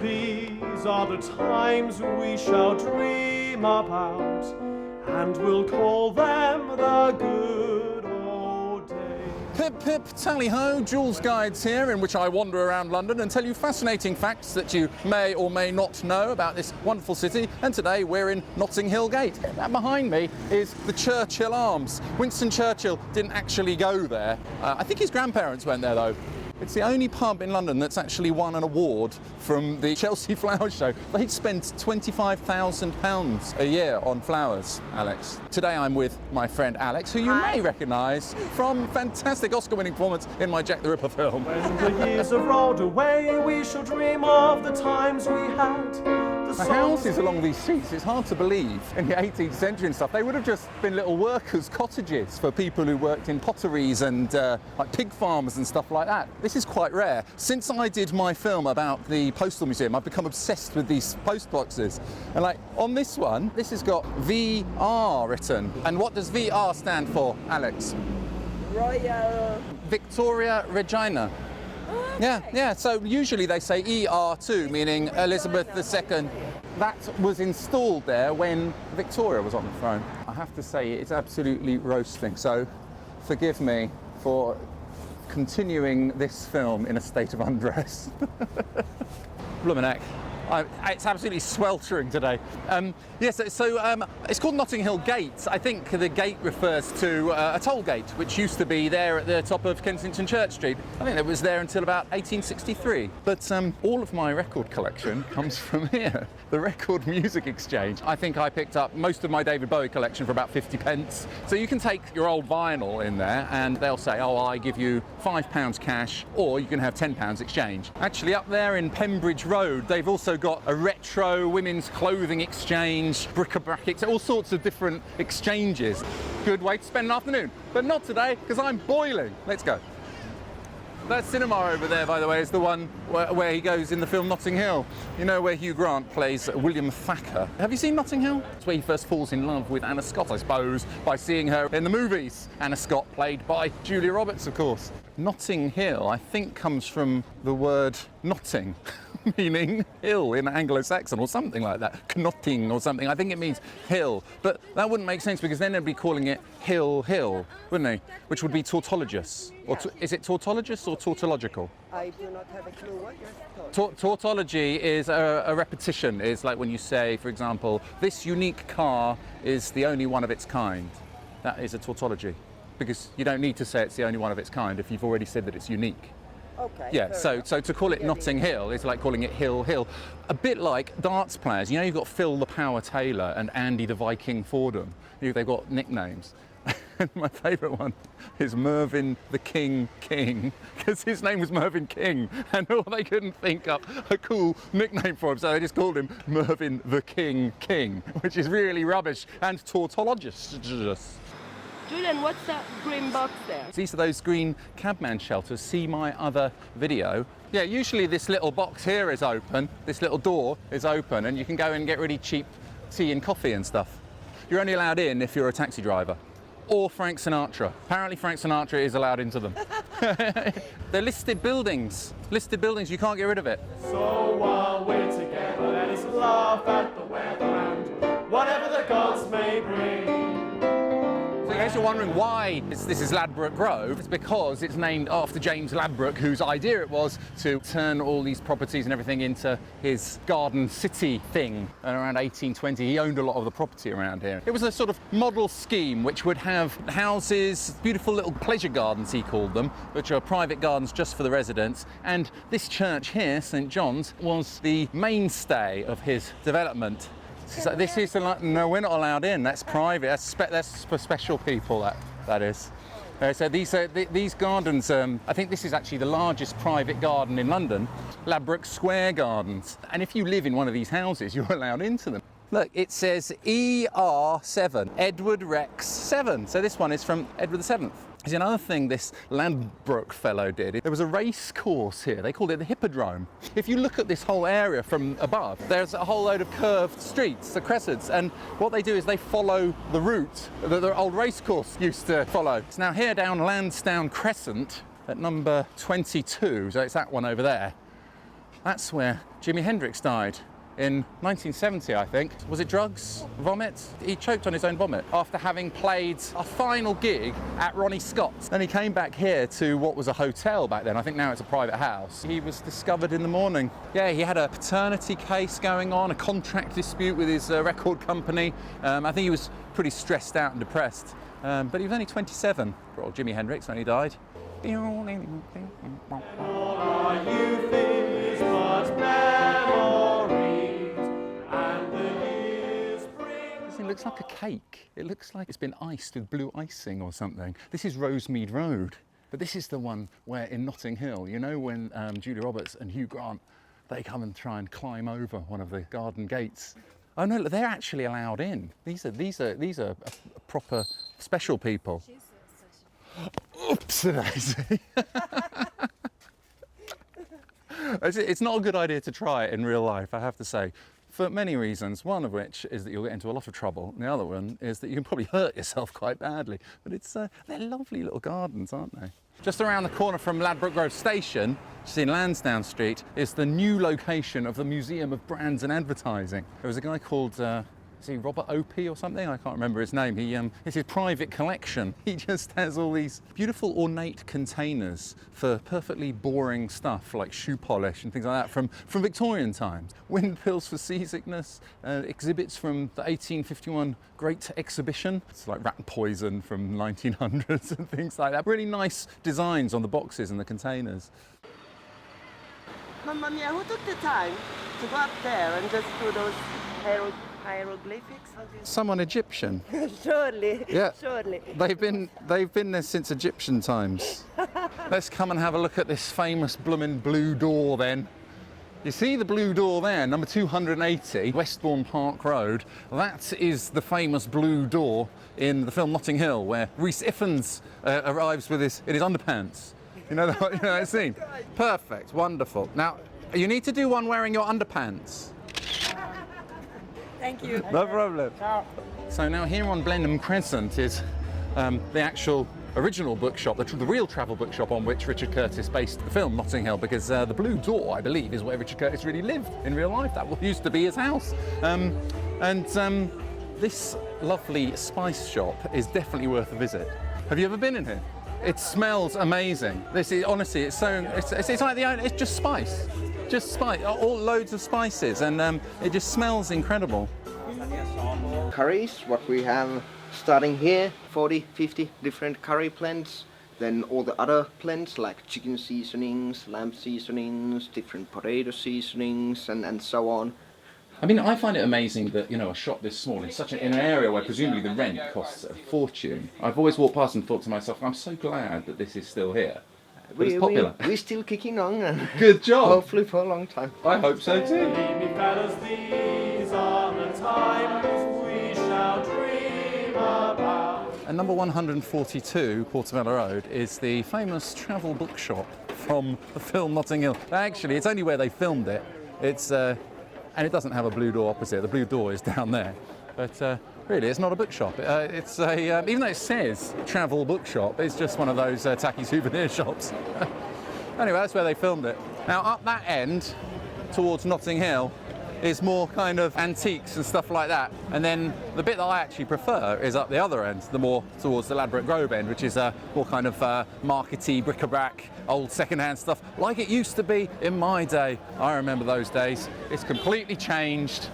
These are the times we shall dream about, and we'll call them the good old days. Pip pip tally-ho, Joolz Guides here, in which I wander around London and tell you fascinating facts that you may or may not know about this wonderful city. And today we're in Notting Hill Gate. That behind me is the Churchill Arms. Winston Churchill didn't actually go there. I think his grandparents went there though. It's the only pub in London that's actually won an award from the Chelsea Flower Show. They'd spend £25,000 a year on flowers, Alex. Today I'm with my friend Alex, who you may recognise from fantastic Oscar-winning performance in my Jack the Ripper film. When the years have rolled away, we shall dream of the times we had. The houses along these streets, it's hard to believe, in the 18th century and stuff, they would have just been little workers' cottages for people who worked in potteries and like pig farms and stuff like that. This is quite rare. Since I did my film about the Postal Museum, I've become obsessed with these post boxes. And like on this one, this has got VR written. And what does VR stand for, Alex? Royal Victoria Regina. Yeah, so usually they say ER2, meaning Elizabeth II. That was installed there when Victoria was on the throne. I have to say it's absolutely roasting, so forgive me for continuing this film in a state of undress. Blumeneck. It's absolutely sweltering today. Yes, so it's called Notting Hill Gate. I think the gate refers to a toll gate, which used to be there at the top of Kensington Church Street. I think it was there until about 1863. But all of my record collection comes from here, the Record Music Exchange. I think I picked up most of my David Bowie collection for about 50 pence. So you can take your old vinyl in there and they'll say, oh, I give you £5 cash, or you can have £10 exchange. Actually, up there in Pembridge Road, they've also got a retro women's clothing exchange, bric-a-brac, all sorts of different exchanges. Good way to spend an afternoon, but not today because I'm boiling. Let's go. That cinema over there, by the way, is the one where he goes in the film Notting Hill. You know, where Hugh Grant plays William Thacker. Have you seen Notting Hill? It's where he first falls in love with Anna Scott, I suppose, by seeing her in the movies. Anna Scott, played by Julia Roberts, of course. Notting Hill, I think, comes from the word notting, meaning hill in Anglo-Saxon or something like that. Knotting or something. I think it means hill. But that wouldn't make sense because then they'd be calling it Hill Hill, wouldn't they? Which would be tautologous. Or is it tautologous or tautological? I do not have a clue what you're talking. Tautology is a repetition. It's like when you say, for example, this unique car is the only one of its kind. That is a tautology. Because you don't need to say it's the only one of its kind if you've already said that it's unique. Okay. Yeah, so to call it Notting Hill is like calling it Hill Hill. A bit like darts players. You know, you've got Phil the Power Taylor and Andy the Viking Fordham. They've got nicknames. And my favourite one is Mervyn the King King, because his name was Mervyn King, and they couldn't think up a cool nickname for him, so they just called him Mervyn the King King, which is really rubbish and tautologous. Julian, what's that green box there? These are those green cabman shelters. See my other video. Yeah, usually this little box here is open, this little door is open, and you can go in and get really cheap tea and coffee and stuff. You're only allowed in if you're a taxi driver. Or Frank Sinatra. Apparently Frank Sinatra is allowed into them. They're listed buildings. Listed buildings, you can't get rid of it. So while we're together, let us laugh at the weather and whatever the gods may bring. So in case you're wondering why this is Ladbroke Grove, it's because it's named after James Ladbroke, whose idea it was to turn all these properties and everything into his garden city thing. And around 1820, he owned a lot of the property around here. It was a sort of model scheme which would have houses, beautiful little pleasure gardens, he called them, which are private gardens just for the residents. And this church here, St. John's, was the mainstay of his development. So this is no, we're not allowed in. That's private. That's for special people. That is. So these gardens. I think this is actually the largest private garden in London, Ladbroke Square Gardens. And if you live in one of these houses, you're allowed into them. Look, it says ER7, Edward Rex 7. So this one is from Edward VII. There's another thing this Ladbroke fellow did. There was a race course here. They called it the Hippodrome. If you look at this whole area from above, there's a whole load of curved streets, the crescents, and what they do is they follow the route that the old race course used to follow. It's now here down Lansdowne Crescent at number 22, so it's that one over there. That's where Jimi Hendrix died in 1970, I think. Was it drugs? Vomit? He choked on his own vomit after having played a final gig at Ronnie Scott's. Then he came back here to what was a hotel back then. I think now it's a private house. He was discovered in the morning. Yeah, he had a paternity case going on, a contract dispute with his record company. I think he was pretty stressed out and depressed. But he was only 27, poor old Jimi Hendrix, when he died. All our youth is but memories, and the years bring. It looks like a cake. It looks like it's been iced with blue icing or something. This is Rosemead Road, but this is the one where in Notting Hill, you know when Julia Roberts and Hugh Grant, they come and try and climb over one of the garden gates. Oh no, they're actually allowed in. These are proper special people. Oops, daisy. It's not a good idea to try it in real life, I have to say, for many reasons. One of which is that you'll get into a lot of trouble, and the other one is that you can probably hurt yourself quite badly. But they're lovely little gardens, aren't they? Just around the corner from Ladbroke Grove Station, which is in Lansdowne Street, is the new location of the Museum of Brands and Advertising. There was a guy called is he Robert Opie or something? I can't remember his name. It's his private collection. He just has all these beautiful ornate containers for perfectly boring stuff like shoe polish and things like that from Victorian times. Wind pills for seasickness, exhibits from the 1851 Great Exhibition. It's like rat poison from 1900s and things like that. Really nice designs on the boxes and the containers. Mamma mia, who took the time to go up there and just do those hieroglyphics? Someone Egyptian. Surely, Yeah. surely. They've been there since Egyptian times. Let's come and have a look at this famous bloomin' blue door then. You see the blue door there, number 280, Westbourne Park Road. That is the famous blue door in the film Notting Hill, where Rhys Ifans arrives in his underpants. You know that scene? Perfect, wonderful. Now, you need to do one wearing your underpants. Thank you. No problem. So now here on Blenheim Crescent is the actual original bookshop, the real travel bookshop on which Richard Curtis based the film Notting Hill, because the Blue Door, I believe, is where Richard Curtis really lived in real life. That used to be his house. This lovely spice shop is definitely worth a visit. Have you ever been in here? It smells amazing. This is honestly, it's like it's just spice. Just spice, all loads of spices, and it just smells incredible. Curries, what we have starting here, 40, 50 different curry blends. Then all the other blends like chicken seasonings, lamb seasonings, different potato seasonings, and so on. I mean, I find it amazing that, a shop this small in in an area where presumably the rent costs a fortune. I've always walked past and thought to myself, I'm so glad that this is still here. But it's popular. We're still kicking on, and good job. Hopefully for a long time. I hope so too. Believe me, fellas, these are the times we shall dream about. And number 142, Portobello Road, is the famous travel bookshop from the film Notting Hill. Actually, it's only where they filmed it. And it doesn't have a blue door opposite. The blue door is down there. But really, it's not a bookshop. It's even though it says travel bookshop, it's just one of those tacky souvenir shops. Anyway, that's where they filmed it. Now, up that end, towards Notting Hill, is more kind of antiques and stuff like that. And then the bit that I actually prefer is up the other end, the more towards the Ladbroke Grove end, which is more kind of markety, bric-a-brac, old second-hand stuff, like it used to be in my day. I remember those days. It's completely changed.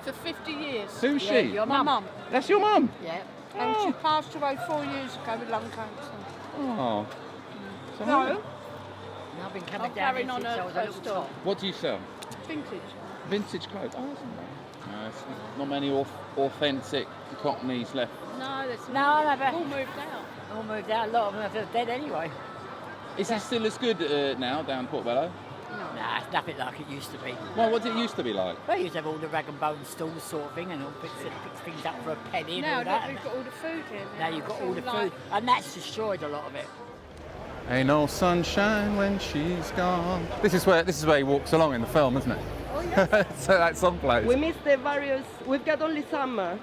For 50 years. Who's she? My mum. That's your mum? Yeah. And she passed away 4 years ago with lung cancer. Oh. So No, I've been coming I'm down carrying here on since I a was a little store. tot. what do you sell? Vintage. Vintage clothes. Oh, isn't there? No, it's not many authentic cockneys left. No, there's No, I all never. moved out. All moved out. A lot of them are dead anyway. Is it still as good now down Portobello? Nah, it's nothing like it used to be. Well, what did it used to be like? Well, you used to have all the rag and bone stalls sort of thing, and all fix things up for a penny and Now all that. we've got all the food here. Now you've got all the food, and that's destroyed a lot of it. Ain't no sunshine when she's gone. This is where he walks along in the film, isn't it? Oh, yes. So that song plays. We missed the various. We've got only summer.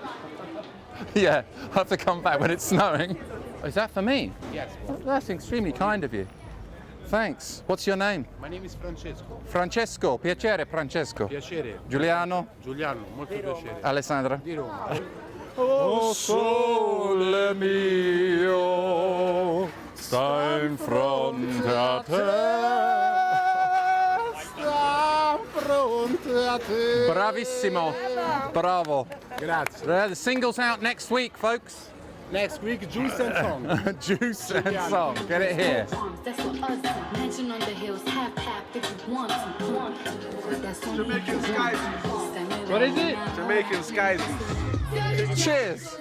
Yeah, I have to come back when it's snowing. Oh, is that for me? Yes. That's extremely kind of you. Thanks. What's your name? My name is Francesco. Francesco. Piacere, Francesco. Piacere. Giuliano. Giuliano, molto piacere. Alessandra. Di Roma. Oh, sole mio, sta in fronte a te. Bravissimo. Bravo. Grazie. The single's out next week, folks. Next week, Joolz and song. Juice and song. Get it here. That's what us do. Mansion on the hills, half if you want to. That's Jamaican skies. What is it? Jamaican skies. Cheers.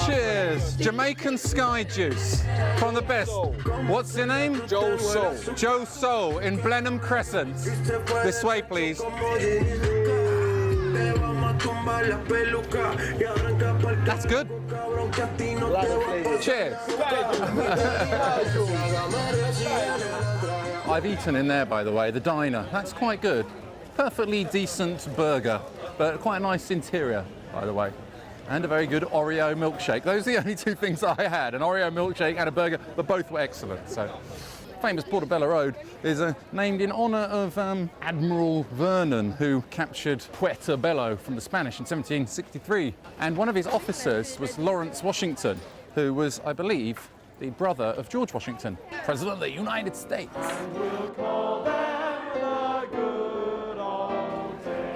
Cheers. Jamaican Sky Juice from the best. What's your name? Joolz. Joe Soul in Blenheim Crescent. This way, please. That's good. Cheers. I've eaten in there, by the way, the diner. That's quite good. Perfectly decent burger, but quite a nice interior, by the way. And a very good Oreo milkshake. Those are the only two things I had, an Oreo milkshake and a burger, but both were excellent. So, famous Portobello Road is named in honour of Admiral Vernon, who captured Portobello from the Spanish in 1763. And one of his officers was Lawrence Washington, who was, I believe, the brother of George Washington, President of the United States.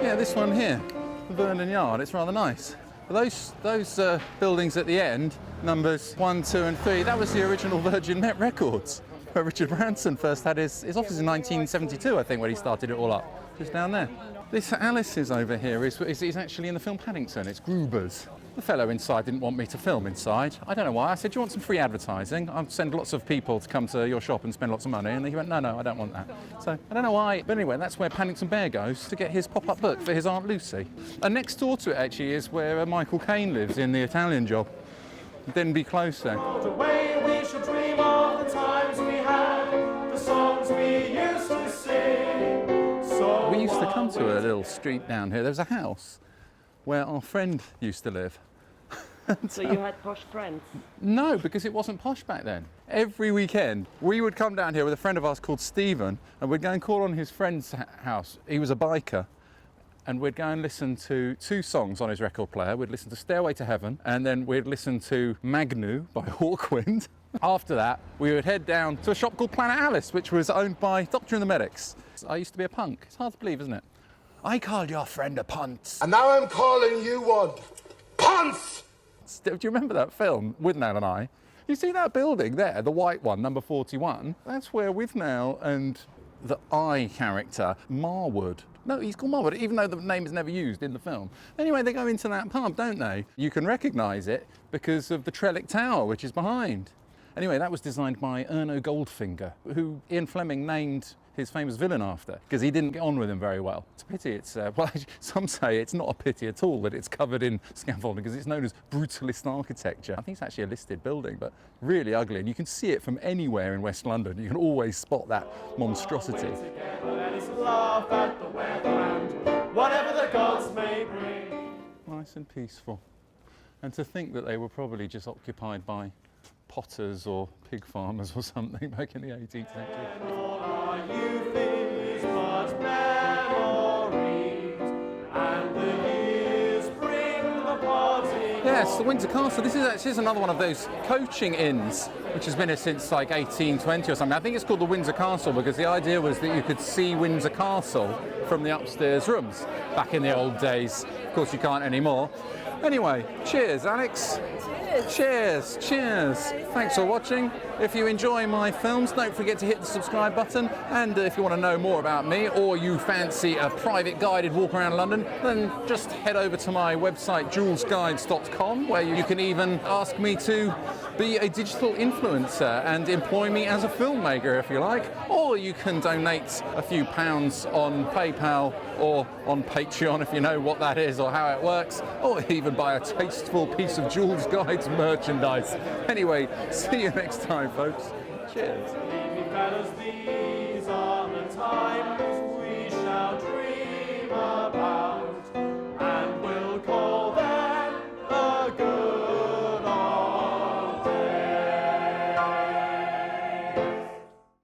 Yeah, this one here, Vernon Yard, it's rather nice. Those buildings at the end, numbers 1, 2 and 3, that was the original Virgin Net Records, where Richard Branson first had his office in 1972, I think, when he started it all up, just down there. This Alice's over here is actually in the film Paddington, it's Gruber's. The fellow inside didn't want me to film inside. I don't know why. I said, do you want some free advertising? I'll send lots of people to come to your shop and spend lots of money. And he went, no, I don't want that. So I don't know why. But anyway, that's where Paddington Bear goes to get his pop-up book for his Aunt Lucy. And next door to it, actually, is where Michael Caine lives in The Italian Job. Then be closer. Away we shall dream of the times we had, the songs we used to sing. So We used to come to a little street down here. There was a house where our friend used to live. So you had posh friends? No, because it wasn't posh back then. Every weekend, we would come down here with a friend of ours called Stephen, and we'd go and call on his friend's house. He was a biker, and we'd go and listen to 2 songs on his record player. We'd listen to Stairway to Heaven, and then we'd listen to Magnu by Hawkwind. After that, we would head down to a shop called Planet Alice, which was owned by Doctor and the Medics. I used to be a punk. It's hard to believe, isn't it? I called your friend a punt. And now I'm calling you one. Punts! Do you remember that film, Withnail and I? You see that building there, the white one, number 41? That's where Withnail and the I character, Marwood. No, he's called Marwood, even though the name is never used in the film. Anyway, they go into that pub, don't they? You can recognise it because of the Trellick Tower, which is behind. Anyway, that was designed by Erno Goldfinger, who Ian Fleming named his famous villain after, because he didn't get on with him very well. It's a pity it's, well, some say it's not a pity at all that it's covered in scaffolding, because it's known as brutalist architecture. I think it's actually a listed building, but really ugly, and you can see it from anywhere in West London. You can always spot that monstrosity. let us laugh at the weather and whatever the gods may bring. Nice and peaceful. And to think that they were probably just occupied by potters or pig farmers or something back in the 18th century. All our youth is but memories, and the years bring the parting. Yes, the Windsor Castle. This is another one of those coaching inns, which has been here since like 1820 or something. I think it's called the Windsor Castle because the idea was that you could see Windsor Castle from the upstairs rooms back in the old days. Of course, you can't anymore. Anyway, cheers, Alex. Cheers, cheers. Thanks for watching. If you enjoy my films, don't forget to hit the subscribe button. And if you want to know more about me, or you fancy a private guided walk around London, then just head over to my website, joolzguides.com, where you can even ask me to be a digital influencer and employ me as a filmmaker, if you like. Or you can donate a few pounds on PayPal or on Patreon, if you know what that is or how it works, or even buy a tasteful piece of Joolz Guides merchandise. Anyway, see you next time, folks. Cheers. Fellas, these are the times.